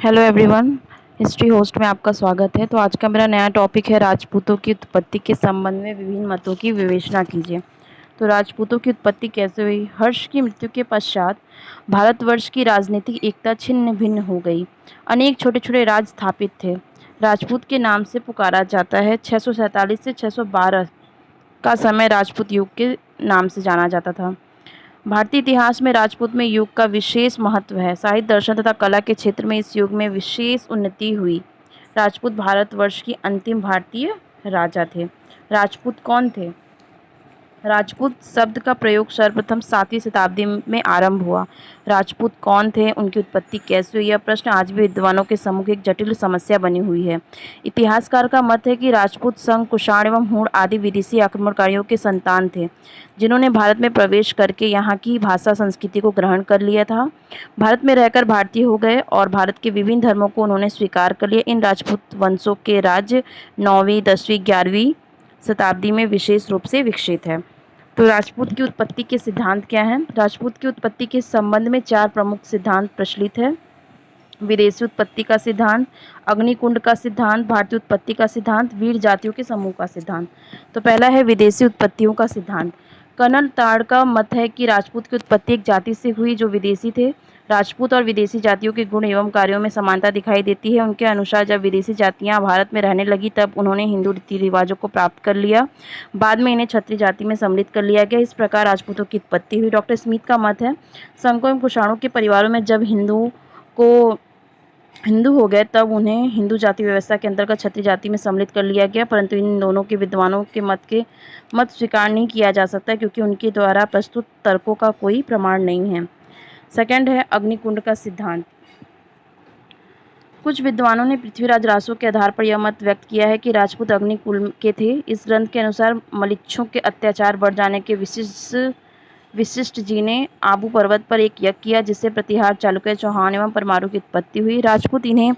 Hello everyone, history host में आपका स्वागत है। तो आज का मेरा नया टॉपिक है राजपूतों की उत्पत्ति के संबंध में विभिन्न मतों की विवेचना कीजिए। तो राजपूतों की उत्पत्ति कैसे हुई? हर्ष की मृत्यु के पश्चात भारतवर्ष की राजनीतिक एकता छिन्न भिन्न हो गई। अनेक छोटे छोटे राज स्थापित थे। राजपूत के नाम से पुकारा जाता है। 647 से 612 का समय राजपूत युग के नाम से जाना जाता था। भारतीय इतिहास में राजपूत में युग का विशेष महत्व है। साहित्य, दर्शन तथा कला के क्षेत्र में इस युग में विशेष उन्नति हुई। राजपूत भारतवर्ष की अंतिम भारतीय राजा थे। राजपूत कौन थे? राजपूत शब्द का प्रयोग सर्वप्रथम 7वीं शताब्दी में आरंभ हुआ। राजपूत कौन थे, उनकी उत्पत्ति कैसे हुई, यह प्रश्न आज भी विद्वानों के सम्मुख एक जटिल समस्या बनी हुई है। इतिहासकार का मत है कि राजपूत संघ, कुषाण एवं हूण आदि विदेशी आक्रमणकारियों के संतान थे, जिन्होंने भारत में प्रवेश करके यहाँ की भाषा संस्कृति को ग्रहण कर लिया था। भारत में रहकर भारतीय हो गए और भारत के विभिन्न धर्मों को उन्होंने स्वीकार कर लिया। इन राजपूत वंशों के राज्य 9वीं, 10वीं, 11वीं शताब्दी में विशेष रूप से विकसित है। तो राजपूत की उत्पत्ति के सिद्धांत क्या हैं? राजपूत की उत्पत्ति के संबंध में 4 प्रमुख सिद्धांत प्रचलित है। विदेशी उत्पत्ति का सिद्धांत, अग्निकुंड का सिद्धांत, भारतीय उत्पत्ति का सिद्धांत, वीर जातियों के समूह का सिद्धांत। तो पहला है विदेशी उत्पत्तियों का सिद्धांत। कर्नल ताड़ का मत है कि राजपूत की उत्पत्ति एक जाति से हुई जो विदेशी थे। राजपूत और विदेशी जातियों के गुण एवं कार्यों में समानता दिखाई देती है। उनके अनुसार जब विदेशी जातियां भारत में रहने लगी तब उन्होंने हिंदू रीति रिवाजों को प्राप्त कर लिया। बाद में इन्हें क्षत्रिय जाति में सम्मिलित कर लिया गया। इस प्रकार राजपूतों की उत्पत्ति हुई। डॉक्टर स्मिथ का मत है संको एवं कुषाणों के परिवारों में जब हिंदू हो गए तब उन्हें हिंदू जाति व्यवस्था के अंतर्गत क्षत्रिय जाति में सम्मिलित कर लिया गया, परंतु इन दोनों के विद्वानों के मत स्वीकार नहीं किया जा सकता क्योंकि उनके द्वारा प्रस्तुत तर्कों का कोई प्रमाण नहीं है। सेकंड है अग्निकुंड का सिद्धांत। कुछ विद्वानों ने पृथ्वीराज रासो के आधार पर यह मत व्यक्त किया है कि राजपूत अग्निकुल के थे। इस ग्रंथ के अनुसार मलिच्छों के अत्याचार बढ़ जाने के विशिष्ट जी ने आबू पर्वत पर एक यज्ञ किया जिससे प्रतिहार, चालुक्य, चौहान एवं परमाणु की उत्पत्ति हुई। राजपूत इन्हें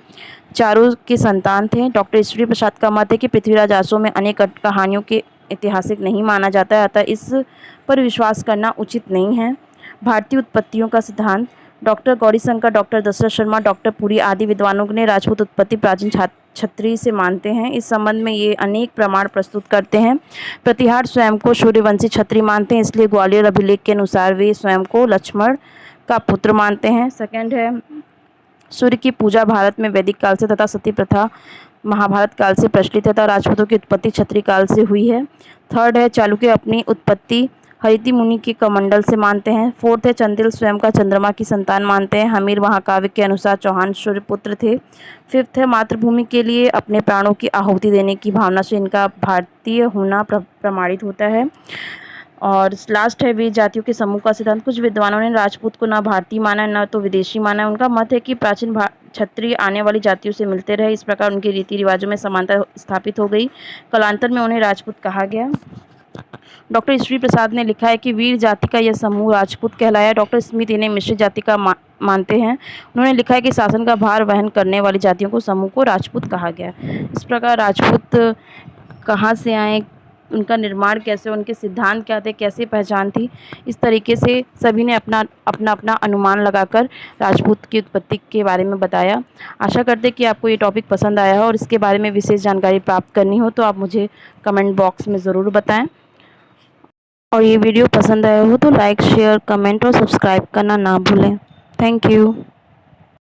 चारों के संतान थे। डॉक्टर ईश्वरी प्रसाद का मत है कि पृथ्वीराज आसो में अनेक कहानियों के ऐतिहासिक नहीं माना जाता है, अतः इस पर विश्वास करना उचित नहीं है। भारतीय उत्पत्तियों का सिद्धांत। Doctor Gaurishankar, doctor Dasharath Sharma, doctor Puri आदि विद्वानों ने राजपूत उत्पत्ति प्राचीन क्षत्रिय से मानते हैं। इस संबंध में ये अनेक प्रमाण प्रस्तुत करते हैं। प्रतिहार स्वयं को सूर्यवंशी क्षत्रिय मानते हैं, इसलिए ग्वालियर अभिलेख के अनुसार वे स्वयं को लक्ष्मण का पुत्र मानते हैं। सेकंड है सूर्य की पूजा भारत में वैदिक काल से तथा सती प्रथा महाभारत काल से प्रचलित है तथा राजपूतों की उत्पत्ति क्षत्रिय काल से हुई है। थर्ड है चालुक्य अपनी उत्पत्ति हरिति मुनि के कमंडल से मानते हैं। फोर्थ है चंदिल स्वयं का चंद्रमा की संतान मानते हैं। हमीर महाकाव्य के अनुसार चौहान सूर्यपुत्र थे। फिफ्थ है मातृभूमि के लिए अपने प्राणों की आहुति देने की भावना से इनका भारतीय होना प्रमाणित होता है। और लास्ट है वीर जातियों के समूह का सिद्धांत। कुछ विद्वानों ने राजपूत को न भारतीय माना है न तो विदेशी माना है। उनका मत है कि प्राचीन क्षत्रिय आने वाली जातियों से मिलते रहे, इस प्रकार उनके रीति रिवाजों में समानता स्थापित हो गई। कालांतर में उन्हें राजपूत कहा गया। डॉक्टर ईश्वरी प्रसाद ने लिखा है कि वीर जाति का यह समूह राजपूत कहलाया। डॉक्टर स्मिथ इन्हें मिश्रित जाति का मानते हैं। उन्होंने लिखा है कि शासन का भार वहन करने वाली जातियों को समूह को राजपूत कहा गया। इस प्रकार राजपूत कहाँ से आए, उनका निर्माण कैसे, उनके सिद्धांत क्या थे, कैसे पहचान थी, इस तरीके से सभी ने अपना अपना अनुमान लगाकर राजपूत की उत्पत्ति के बारे में बताया। आशा करते कि आपको ये टॉपिक पसंद आया हो और इसके बारे में विशेष जानकारी प्राप्त करनी हो तो आप मुझे कमेंट बॉक्स में ज़रूर बताएं। और ये वीडियो पसंद आया हो तो लाइक, शेयर, कमेंट और सब्सक्राइब करना ना भूलें। Thank you.